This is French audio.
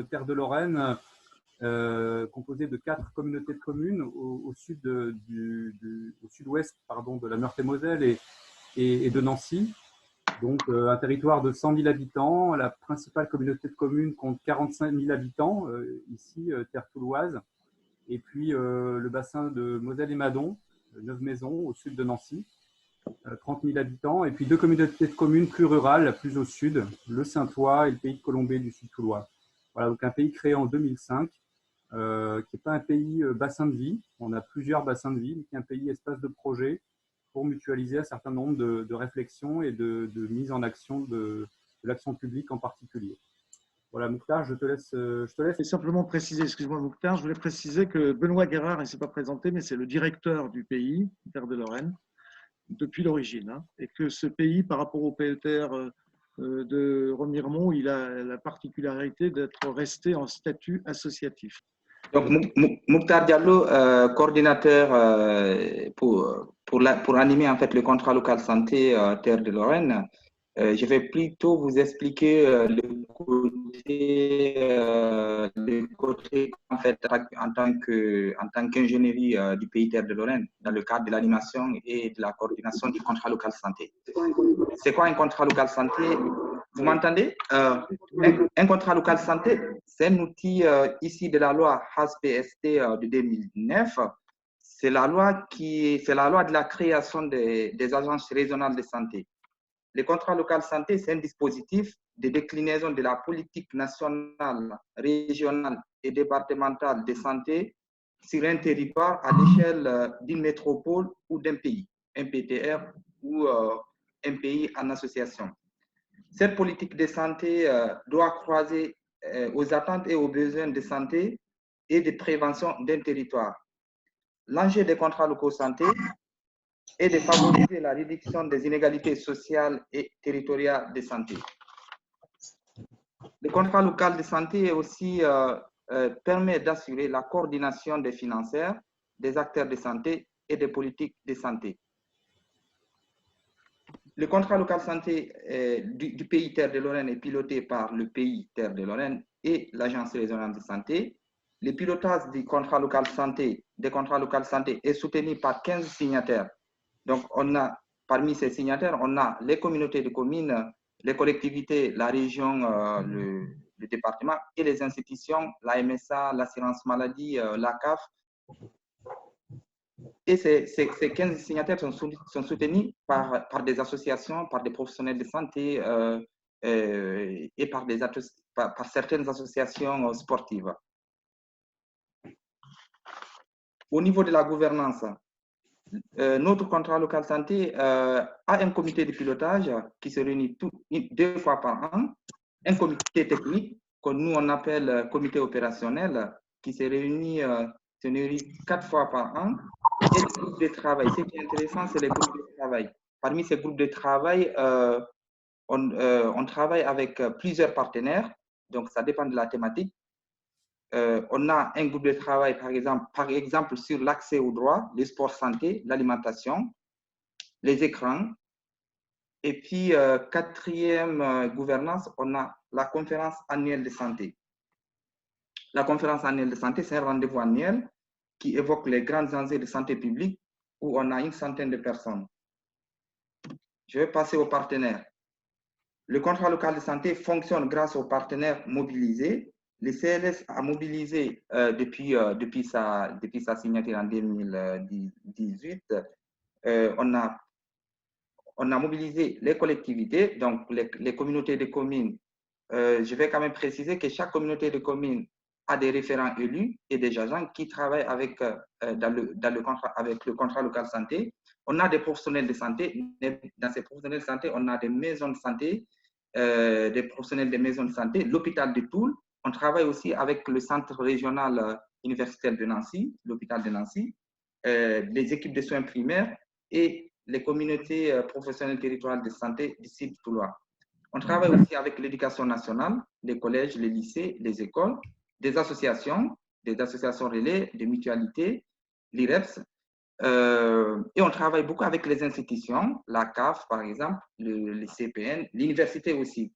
Terre de Lorraine, composée de 4 communautés de communes au sud-ouest de la Meurthe-et-Moselle et de Nancy. Donc, un territoire de 100 000 habitants. La principale communauté de communes compte 45 000 habitants, ici, Terre Touloise. Et puis, le bassin de Moselle et Madon, 9 maisons au sud de Nancy, 30 000 habitants. Et puis, 2 communautés de communes plus rurales, plus au sud, le Saintois et le pays de Colombey du sud toulois. Voilà, donc un pays créé en 2005, qui n'est pas un pays bassin de vie. On a plusieurs bassins de vie, mais qui est un pays espace de projet, pour mutualiser un certain nombre de réflexions et de mise en action de l'action publique en particulier. Voilà, Mokhtar, je te laisse. Et simplement préciser, excuse-moi Mokhtar, je voulais préciser que Benoît Guérard, il ne s'est pas présenté, mais c'est le directeur du pays, Terre de Lorraine, depuis l'origine. Hein, et que ce pays, par rapport au PETR de Remiremont, il a la particularité d'être resté en statut associatif. Donc, Mokhtar Diallo, coordinateur pour animer en fait le contrat local santé Terre de Lorraine. Je vais plutôt vous expliquer le côté en fait en tant qu'ingénierie du pays Terre de Lorraine dans le cadre de l'animation et de la coordination du contrat local santé. C'est quoi un contrat local santé? Vous m'entendez? Un contrat local santé, c'est un outil issu de la loi HAS-PST de 2009. C'est la loi de la création des agences régionales de santé. Le contrat local santé, c'est un dispositif de déclinaison de la politique nationale, régionale et départementale de santé sur un territoire à l'échelle d'une métropole ou d'un pays, un PTR ou un pays en association. Cette politique de santé doit croiser aux attentes et aux besoins de santé et de prévention d'un territoire. L'enjeu des contrats locaux santé est de favoriser la réduction des inégalités sociales et territoriales de santé. Le contrat local de santé aussi permet d'assurer la coordination des financières, des acteurs de santé et des politiques de santé. Le contrat local santé du pays Terre de Lorraine est piloté par le pays Terre de Lorraine et l'Agence régionale de santé. Le pilotage des contrats local santé est soutenu par 15 signataires. Donc, parmi ces signataires, on a les communautés de communes, les collectivités, la région, le département et les institutions, la MSA, l'assurance maladie, la CAF. Et ces 15 signataires sont soutenus par des associations, par des professionnels de santé et par certaines associations sportives. Au niveau de la gouvernance, notre contrat local santé a un comité de pilotage qui se réunit 2 fois par an, un comité technique que nous on appelle comité opérationnel qui se réunit 4 fois par an, et les groupes de travail. Ce qui est intéressant, c'est les groupes de travail. Parmi ces groupes de travail, on travaille avec plusieurs partenaires, donc ça dépend de la thématique. On a un groupe de travail, par exemple sur l'accès aux droits, les sports santé, l'alimentation, les écrans. Et puis, 4e gouvernance, on a la conférence annuelle de santé. La conférence annuelle de santé, c'est un rendez-vous annuel qui évoque les grands enjeux de santé publique où on a une centaine de personnes. Je vais passer aux partenaires. Le contrat local de santé fonctionne grâce aux partenaires mobilisés. Le CLS a mobilisé depuis sa signature en 2018, on a mobilisé les collectivités, donc les communautés de communes. Je vais quand même préciser que chaque communauté de communes a des référents élus et des agents qui travaillent avec le contrat local santé. On a des professionnels de santé. Dans ces professionnels de santé, on a des maisons de santé, des professionnels des maisons de santé, l'hôpital de Toul. On travaille aussi avec le centre régional universitaire de Nancy, l'hôpital de Nancy, les équipes de soins primaires et les communautés professionnelles territoriales de santé du sud toulois. On travaille aussi avec l'éducation nationale, les collèges, les lycées, les écoles, des associations relais, des mutualités, l'IREPS, et on travaille beaucoup avec les institutions, la CAF par exemple, le CPN, l'université aussi.